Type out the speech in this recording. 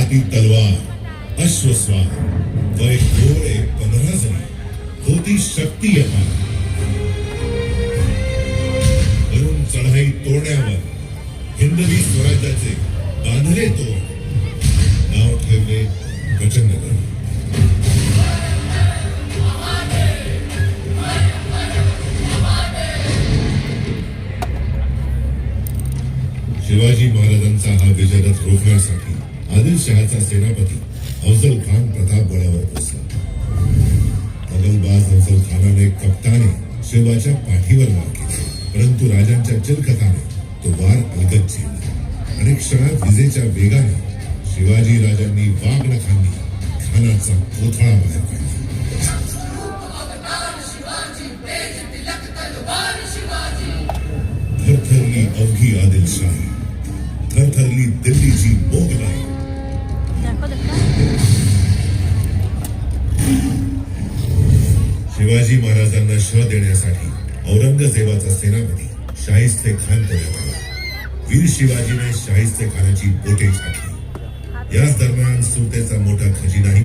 हाती तलवार अश्वस्वार व एक घोडे 15 जणी होती शक्ती अपार. वरून चढाई तोडण्यावर हिंदवी स्वराज्याचे बांधले तोड. नाव ठेवले प्रचंडगड. शिवाजी महाराजांचा हा विजयरथ रोखण्यासाठी आदिलशहाचा सेनापती अफजल खान प्रतापगडावर पोहोचला. दगलबाज अफजल खानाने कप्ताने शिवाच्या पाठीवर वार केला, परंतु राजांच्या चिलखताने तो वार अलगद झेलला आणि क्षणात विजेच्या वेगाने शिवाजी राजांनी वाघनखांनी खानाचा कोथळा बाहेर काढला. थरथरली अवघी आदिलशाही, थरथरली दिल्लीची मोगलाई. शिवाजी महाराजांना शह देण्यासाठी औरंगजेबाचा सेनापती शाहिस्ते खान करण्यात आला. वीर शिवाजीने शाहिस्ते खानाची बोटे छाटली. याच दरम्यान सुरतेचा मोठा खजिनाही